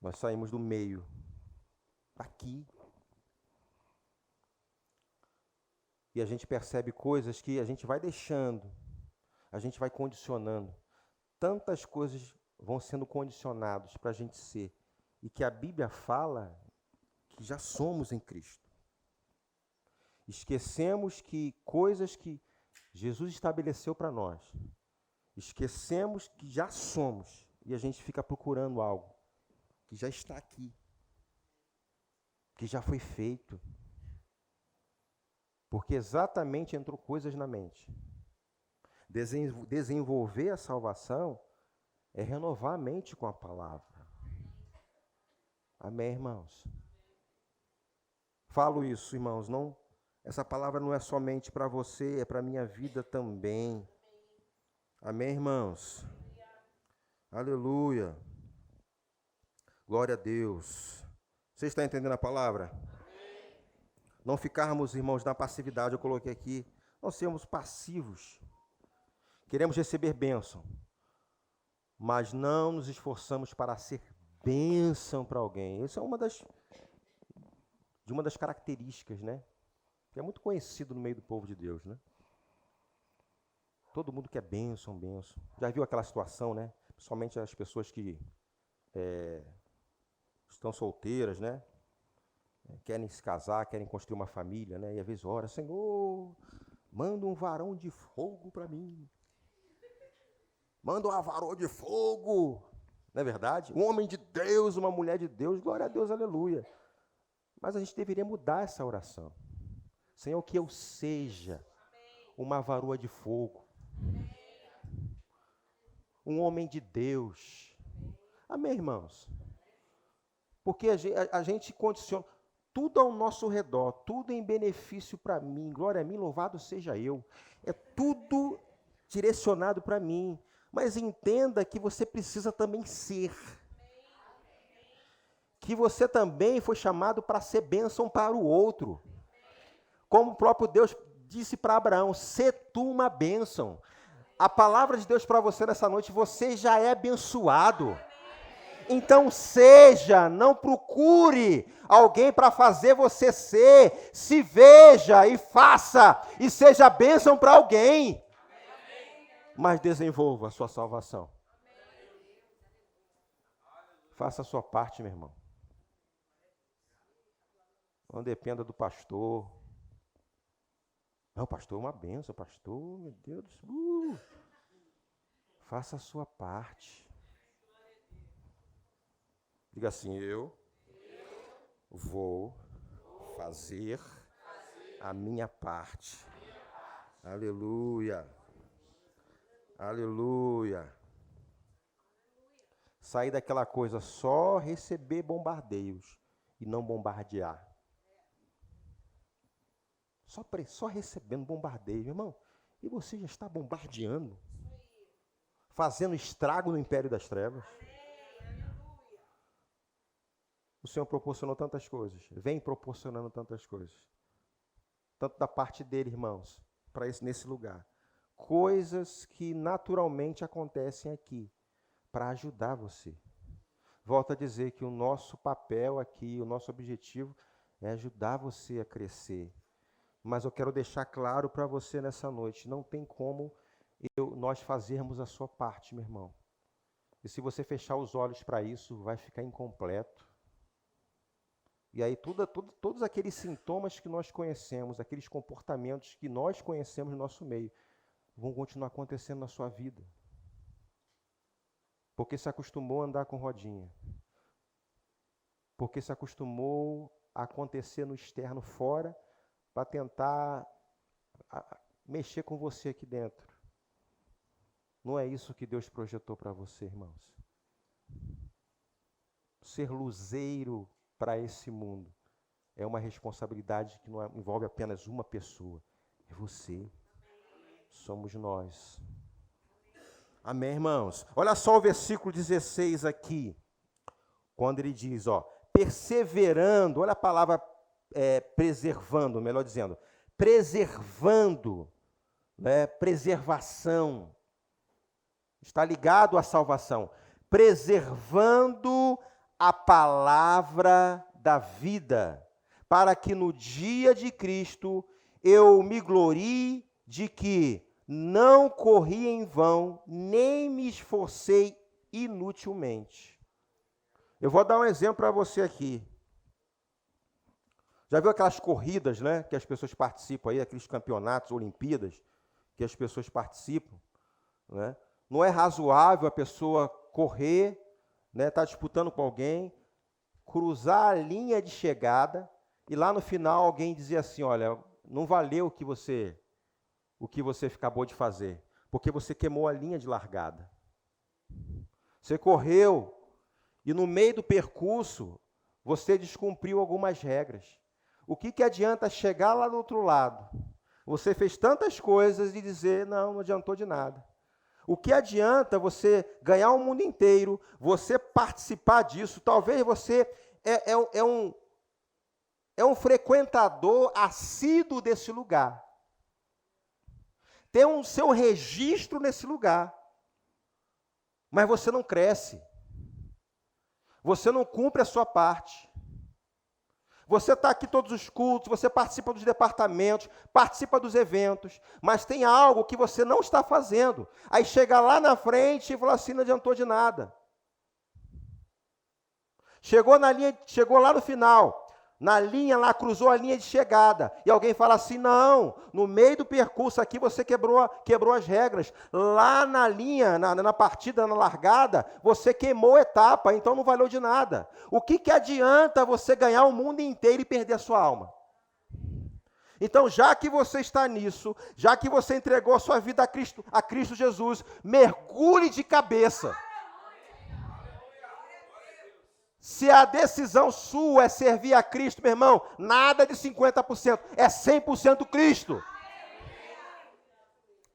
nós saímos do meio, aqui, e a gente percebe coisas que a gente vai deixando, a gente vai condicionando. Tantas coisas vão sendo condicionadas para a gente ser, e que a Bíblia fala que já somos em Cristo. Esquecemos que coisas que Jesus estabeleceu para nós, esquecemos que já somos, e a gente fica procurando algo que já está aqui, que já foi feito. Porque exatamente entrou coisas na mente. Desenvolver a salvação é renovar a mente com a palavra. Amém, irmãos? Falo isso, irmãos, não. Essa palavra não é somente para você, é para a minha vida também. Amém, irmãos? Aleluia. Glória a Deus. Você está entendendo a palavra? Não ficarmos, irmãos, na passividade, eu coloquei aqui, não sermos passivos. Queremos receber bênção, mas não nos esforçamos para ser bênção para alguém. Isso é uma das características, né? Que é muito conhecido no meio do povo de Deus, né? Todo mundo quer bênção, bênção. Já viu aquela situação, né? Principalmente as pessoas que estão solteiras, né? Querem se casar, querem construir uma família, né? E às vezes ora, Senhor, manda um varão de fogo para mim. Manda uma varoa de fogo. Não é verdade? Um homem de Deus, uma mulher de Deus, glória a Deus, aleluia. Mas a gente deveria mudar essa oração. Senhor, que eu seja uma varoa de fogo. Um homem de Deus. Amém, irmãos? Porque a gente condiciona tudo ao nosso redor, tudo em benefício para mim, glória a mim, louvado seja eu. É tudo direcionado para mim. Mas entenda que você precisa também ser. Que você também foi chamado para ser bênção para o outro. Como o próprio Deus disse para Abraão, sê tu uma bênção. A palavra de Deus para você nessa noite, você já é abençoado. Então seja, não procure alguém para fazer você ser. Se veja e faça, e seja bênção para alguém. Mas desenvolva a sua salvação. Faça a sua parte, meu irmão. Não dependa do pastor. Não, pastor é uma bênção, pastor, meu Deus. Faça a sua parte. Diga assim, eu vou fazer a minha parte. Aleluia. Aleluia. Sair daquela coisa só receber bombardeios e não bombardear. Só recebendo bombardeio, irmão. E você já está bombardeando, fazendo estrago no império das trevas. O Senhor proporcionou tantas coisas, vem proporcionando tantas coisas. Tanto da parte dele, irmãos, nesse lugar. Coisas que naturalmente acontecem aqui, para ajudar você. Volto a dizer que o nosso papel aqui, o nosso objetivo é ajudar você a crescer. Mas eu quero deixar claro para você nessa noite, não tem como nós fazermos a sua parte, meu irmão. E se você fechar os olhos para isso, vai ficar incompleto. E aí todos aqueles sintomas que nós conhecemos, aqueles comportamentos que nós conhecemos no nosso meio, vão continuar acontecendo na sua vida. Porque se acostumou a andar com rodinha. Porque se acostumou a acontecer no externo fora, para tentar mexer com você aqui dentro. Não é isso que Deus projetou para você, irmãos. Ser luzeiro para esse mundo é uma responsabilidade que não envolve apenas uma pessoa. É você. Somos nós. Amém, irmãos? Olha só o versículo 16 aqui. Quando ele diz, perseverando, olha a palavra preservando, melhor dizendo, preservando, né, preservação, está ligado à salvação, preservando a palavra da vida, para que no dia de Cristo eu me glorie de que não corri em vão, nem me esforcei inutilmente. Eu vou dar um exemplo para você aqui. Já viu aquelas corridas, né, que as pessoas participam aí, aqueles campeonatos, Olimpíadas, que as pessoas participam, né? Não é razoável a pessoa correr, né, tá disputando com alguém, cruzar a linha de chegada e lá no final alguém dizer assim, olha, não valeu o que você acabou de fazer, porque você queimou a linha de largada. Você correu e no meio do percurso você descumpriu algumas regras. O que adianta chegar lá do outro lado? Você fez tantas coisas e dizer, não adiantou de nada. O que adianta você ganhar o mundo inteiro, você participar disso, talvez você é é um frequentador assíduo desse lugar. Tem um seu registro nesse lugar. Mas você não cresce. Você não cumpre a sua parte. Você está aqui todos os cultos, você participa dos departamentos, participa dos eventos, mas tem algo que você não está fazendo. Aí chega lá na frente e fala assim, não adiantou de nada. Chegou na linha, chegou lá no final, na linha lá, cruzou a linha de chegada, e alguém fala assim, não, no meio do percurso aqui você quebrou as regras. Lá na linha, na partida, na largada, você queimou a etapa, então não valeu de nada. O que adianta você ganhar o mundo inteiro e perder a sua alma? Então, já que você está nisso, já que você entregou a sua vida a Cristo Jesus, mergulhe de cabeça. Se a decisão sua é servir a Cristo, meu irmão, nada de 50%, é 100% Cristo.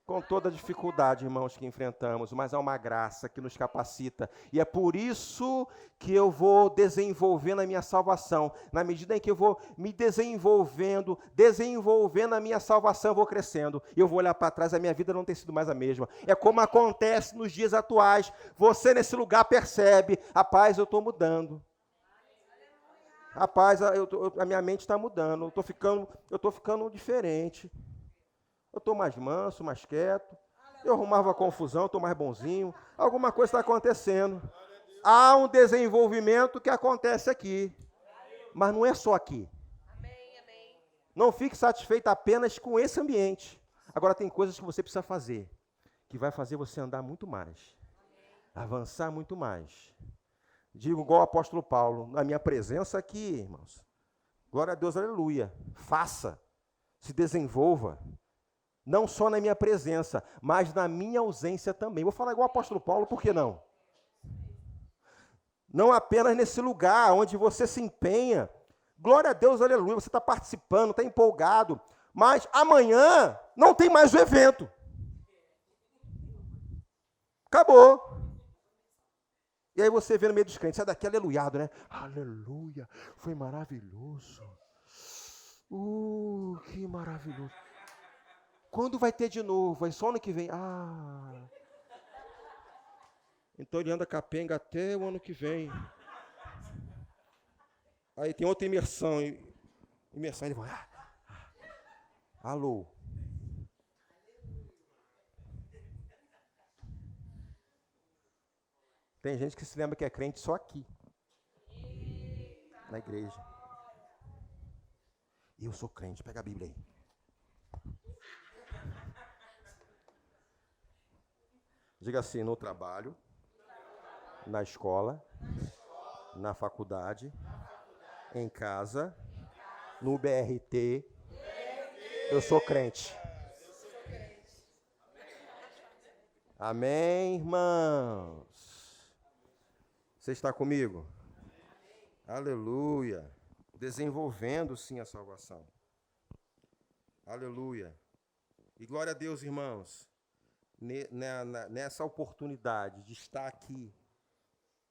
Com toda a dificuldade, irmãos, que enfrentamos, mas há uma graça que nos capacita. E é por isso que eu vou desenvolvendo a minha salvação. Na medida em que eu vou me desenvolvendo a minha salvação, eu vou crescendo. E eu vou olhar para trás, a minha vida não tem sido mais a mesma. É como acontece nos dias atuais. Você nesse lugar percebe, rapaz, eu estou mudando. Rapaz, a minha mente está mudando, eu estou ficando diferente. Eu estou mais manso, mais quieto. Eu arrumava confusão, estou mais bonzinho. Alguma coisa está acontecendo. Há um desenvolvimento que acontece aqui. Mas não é só aqui. Não fique satisfeito apenas com esse ambiente. Agora tem coisas que você precisa fazer, que vai fazer você andar muito mais. Avançar muito mais. Digo igual o apóstolo Paulo, na minha presença aqui, irmãos. Glória a Deus, aleluia. Faça. Se desenvolva. Não só na minha presença, mas na minha ausência também. Vou falar igual o apóstolo Paulo, por que não? Não apenas nesse lugar onde você se empenha. Glória a Deus, aleluia, você está participando, está empolgado. Mas amanhã não tem mais o evento. Acabou. E aí você vê no meio dos crentes, sai daqui aleluiado, né? Aleluia, foi maravilhoso. Que maravilhoso. Quando vai ter de novo? Vai só ano que vem? Então ele anda capenga até o ano que vem. Aí tem outra imersão. Imersão, ele vai. Alô. Tem gente que se lembra que é crente só aqui. Na igreja. Eu sou crente, pega a Bíblia aí. Diga assim, no trabalho, na escola, na faculdade, em casa, no BRT, eu sou crente. Amém, irmãos? Você está comigo? Aleluia. Desenvolvendo sim a salvação. Aleluia. E glória a Deus, irmãos. Nessa oportunidade de estar aqui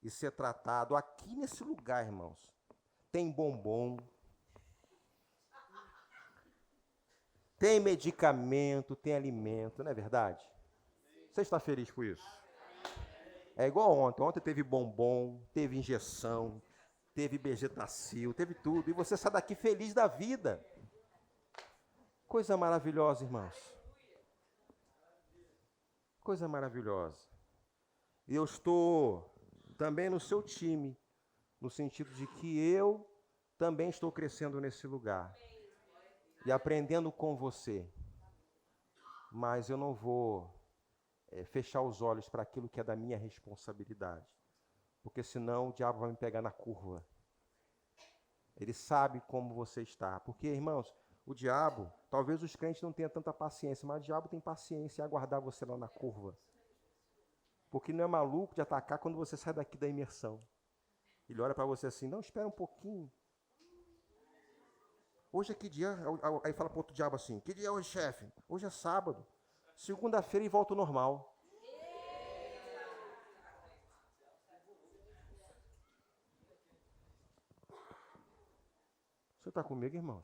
e ser tratado aqui nesse lugar, irmãos, tem bombom, tem medicamento, tem alimento, não é verdade? Você está feliz por isso? É igual ontem teve bombom, teve injeção, teve Bezetacil, teve tudo, e você sai daqui feliz da vida. Coisa maravilhosa, irmãos. Coisa maravilhosa. E eu estou também no seu time, no sentido de que eu também estou crescendo nesse lugar e aprendendo com você. Mas eu não vou fechar os olhos para aquilo que é da minha responsabilidade, porque senão o diabo vai me pegar na curva. Ele sabe como você está, porque, irmãos, o diabo, talvez os crentes não tenham tanta paciência, mas o diabo tem paciência em aguardar você lá na curva. Porque não é maluco de atacar quando você sai daqui da imersão. Ele olha para você assim, não, espera um pouquinho. Hoje é que dia? Aí fala para outro diabo assim, que dia é hoje, chefe? Hoje é sábado. Segunda-feira e volta ao normal. Você está comigo, irmãos?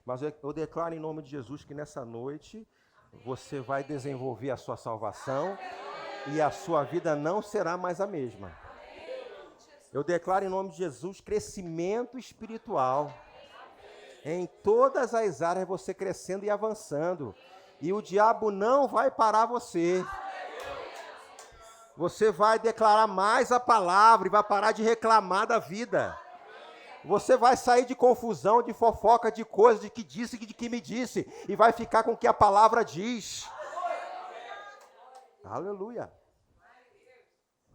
Mas eu declaro em nome de Jesus que nessa noite você vai desenvolver a sua salvação e a sua vida não será mais a mesma. Eu declaro em nome de Jesus crescimento espiritual. Em todas as áreas você crescendo e avançando. E o diabo não vai parar você. Você vai declarar mais a palavra e vai parar de reclamar da vida. Você vai sair de confusão, de fofoca, de coisas, de que disse, de que me disse, e vai ficar com o que a palavra diz. Aleluia.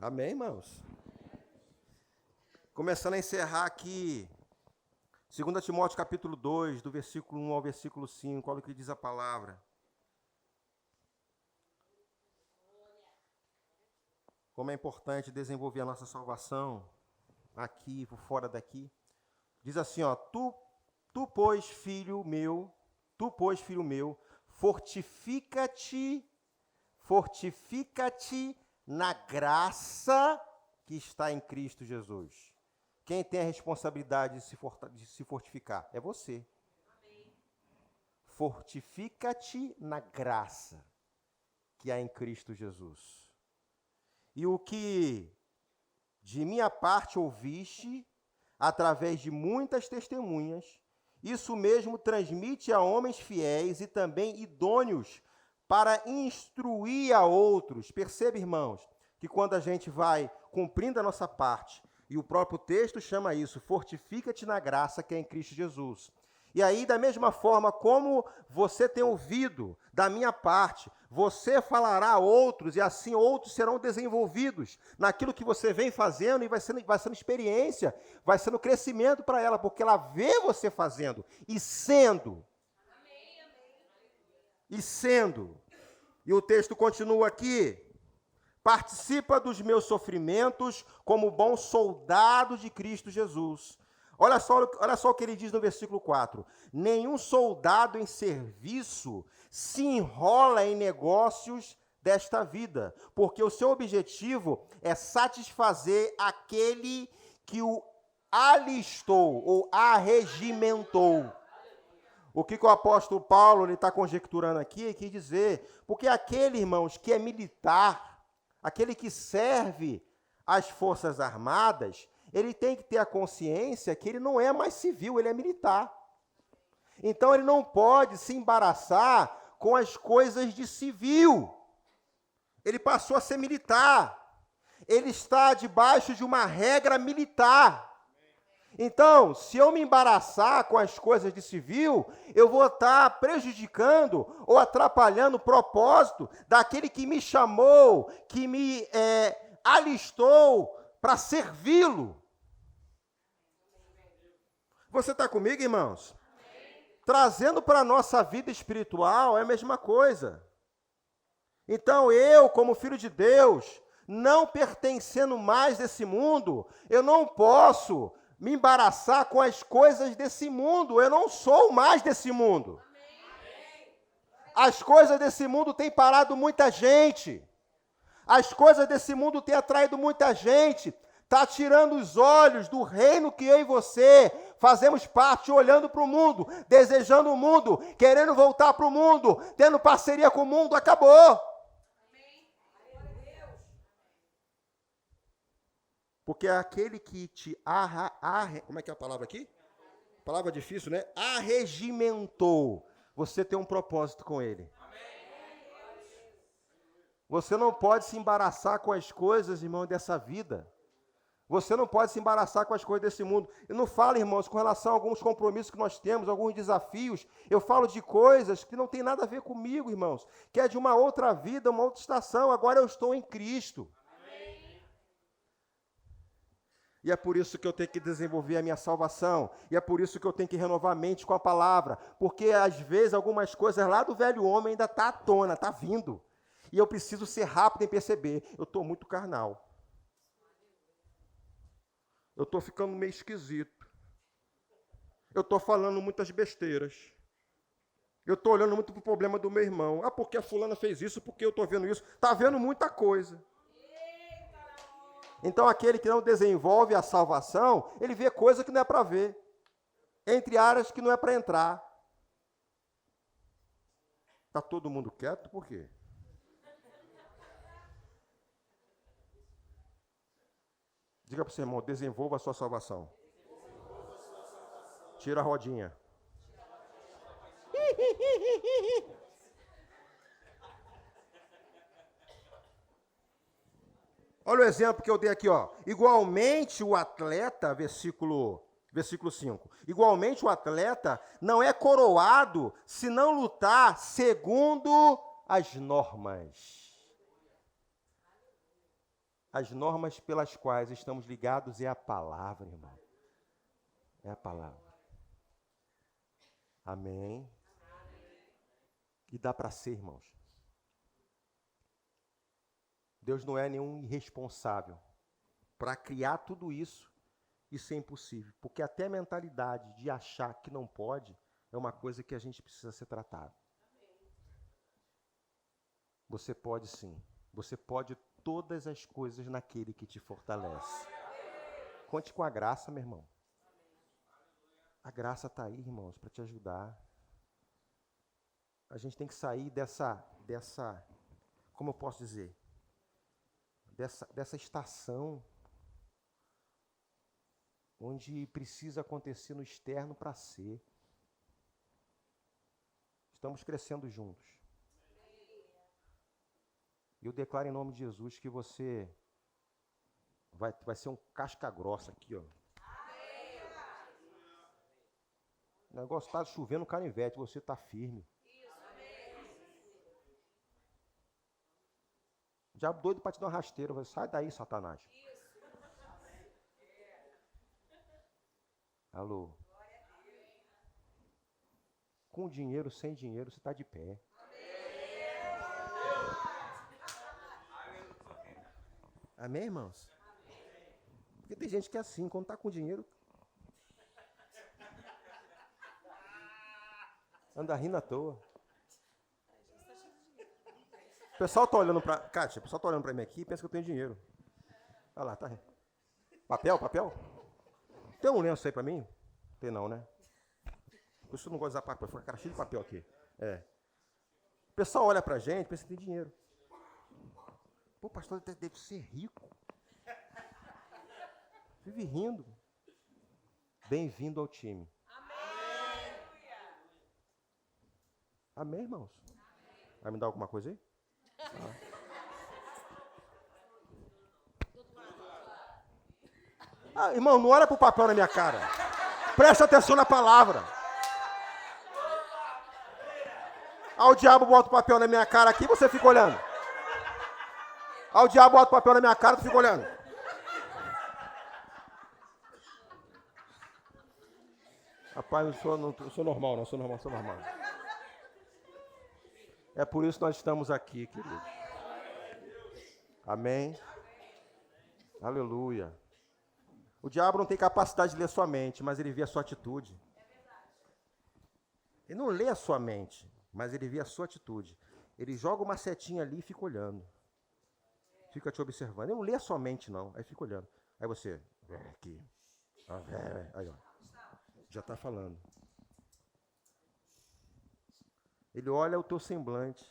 Amém, irmãos? Começando a encerrar aqui, 2 Timóteo capítulo 2, do versículo 1 ao versículo 5, olha o que diz a palavra. Como é importante desenvolver a nossa salvação aqui, por fora daqui. Diz assim, ó, tu, pois, filho meu, fortifica-te na graça que está em Cristo Jesus. Quem tem a responsabilidade de se fortificar? É você. Amém. Fortifica-te na graça que há em Cristo Jesus. E o que de minha parte ouviste, através de muitas testemunhas, isso mesmo transmite a homens fiéis e também idôneos para instruir a outros. Perceba, irmãos, que quando a gente vai cumprindo a nossa parte, e o próprio texto chama isso, fortifica-te na graça que é em Cristo Jesus. E aí, da mesma forma como você tem ouvido da minha parte, você falará a outros, e assim outros serão desenvolvidos naquilo que você vem fazendo, e vai sendo experiência, vai sendo crescimento para ela, porque ela vê você fazendo, e sendo. E sendo. E o texto continua aqui. Participa dos meus sofrimentos como bom soldado de Cristo Jesus. Olha só o que ele diz no versículo 4. Nenhum soldado em serviço se enrola em negócios desta vida, porque o seu objetivo é satisfazer aquele que o alistou ou arregimentou. O que o apóstolo Paulo está conjecturando aqui é que dizer, porque aquele, irmãos, que é militar, aquele que serve às Forças Armadas, ele tem que ter a consciência que ele não é mais civil, ele é militar. Então ele não pode se embaraçar com as coisas de civil. Ele passou a ser militar. Ele está debaixo de uma regra militar. Então, se eu me embaraçar com as coisas de civil, eu vou estar prejudicando ou atrapalhando o propósito daquele que me chamou, que me alistou para servi-lo. Você está comigo, irmãos? Trazendo para a nossa vida espiritual é a mesma coisa. Então eu, como filho de Deus, não pertencendo mais desse mundo, eu não posso me embaraçar com as coisas desse mundo. Eu não sou mais desse mundo. As coisas desse mundo têm parado muita gente. As coisas desse mundo têm atraído muita gente. Está tirando os olhos do reino que eu e você fazemos parte, olhando para o mundo, desejando o mundo, querendo voltar para o mundo, tendo parceria com o mundo. Acabou. Porque é aquele que te como é que é a palavra aqui? Palavra difícil, né? Arregimentou. Você tem um propósito com ele. Você não pode se embaraçar com as coisas, irmão, dessa vida. Você não pode se embaraçar com as coisas desse mundo. Eu não falo, irmãos, com relação a alguns compromissos que nós temos, alguns desafios. Eu falo de coisas que não tem nada a ver comigo, irmãos. Que é de uma outra vida, uma outra estação. Agora eu estou em Cristo. E é por isso que eu tenho que desenvolver a minha salvação. E é por isso que eu tenho que renovar a mente com a palavra. Porque, às vezes, algumas coisas lá do velho homem ainda está à tona, está vindo. E eu preciso ser rápido em perceber. Eu estou muito carnal. Eu estou ficando meio esquisito. Eu estou falando muitas besteiras. Eu estou olhando muito para o problema do meu irmão. Ah, porque a fulana fez isso, porque eu estou vendo isso. Está vendo muita coisa. Então, aquele que não desenvolve a salvação, ele vê coisa que não é para ver. entre áreas que não é para entrar. Está todo mundo quieto, por quê? Diga para o seu irmão, desenvolva a sua salvação. Tira a rodinha. Olha o exemplo que eu dei aqui, ó. Igualmente o atleta, versículo 5. Igualmente o atleta não é coroado se não lutar segundo as normas. As normas pelas quais estamos ligados é a palavra, irmão. É a palavra. Amém. E dá para ser, irmãos. Deus não é nenhum irresponsável para criar tudo isso e ser impossível. Porque até a mentalidade de achar que não pode é uma coisa que a gente precisa ser tratado. Você pode sim. Você pode todas as coisas naquele que te fortalece. Conte com a graça, meu irmão. A graça está aí, irmãos, para te ajudar. A gente tem que sair dessa, como eu posso dizer, dessa estação onde precisa acontecer no externo para ser. Estamos crescendo juntos. E eu declaro em nome de Jesus que você vai ser um casca grossa aqui, ó. O negócio está chovendo canivete, você está firme. O diabo doido para te dar uma rasteira. Vai, sai daí, Satanás. Alô. Com dinheiro, sem dinheiro, você está de pé. Amém, irmãos? Porque tem gente que é assim, quando está com dinheiro, anda rindo à toa. O pessoal está olhando para... Kátia, o pessoal está olhando para mim aqui e pensa que eu tenho dinheiro. Olha lá, tá. Papel? Tem um lenço aí para mim? Tem não, né? Por isso eu não gosto de usar papel, fica cara cheio de papel aqui. É. O pessoal olha para a gente e pensa que tem dinheiro. Pô, o pastor deve ser rico. Vive rindo. Bem-vindo ao time. Amém, irmãos? Vai me dar alguma coisa aí? Irmão, não olha pro papel na minha cara. Presta atenção na palavra. O diabo bota o papel na minha cara aqui, você fica olhando. O diabo bota o papel na minha cara, tu fica olhando. Rapaz, não sou normal, não. Sou normal. É por isso que nós estamos aqui, querido. Amém? Aleluia. O diabo não tem capacidade de ler sua mente, mas ele vê a sua atitude. Ele não lê a sua mente, mas ele vê a sua atitude. Ele joga uma setinha ali e fica olhando. Fica te observando. Ele não lê a sua mente, não. Aí fica olhando. Aí você... Aqui. Aí, ó. Já está falando. Ele olha o teu semblante.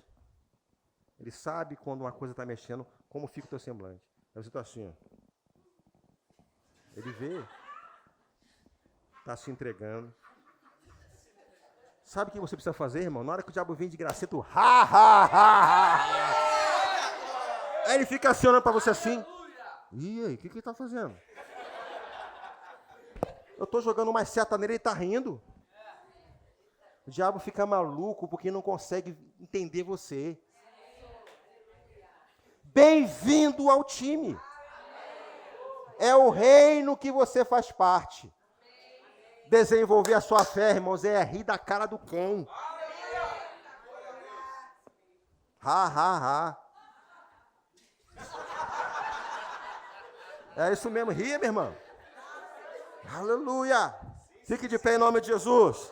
Ele sabe quando uma coisa está mexendo, como fica o teu semblante. Aí você está assim, ó. Ele vê. Está se entregando. Sabe o que você precisa fazer, irmão? Na hora que o diabo vem de graça, tu Aí ele fica assim, olhando para você assim. E aí, o que ele está fazendo? Eu estou jogando mais seta nele e ele está rindo. O diabo fica maluco porque não consegue entender você. Bem-vindo ao time. É o reino que você faz parte. Desenvolver a sua fé, irmãos, é rir da cara do cão. É isso mesmo, ria, meu irmão. Aleluia. Fique de pé em nome de Jesus.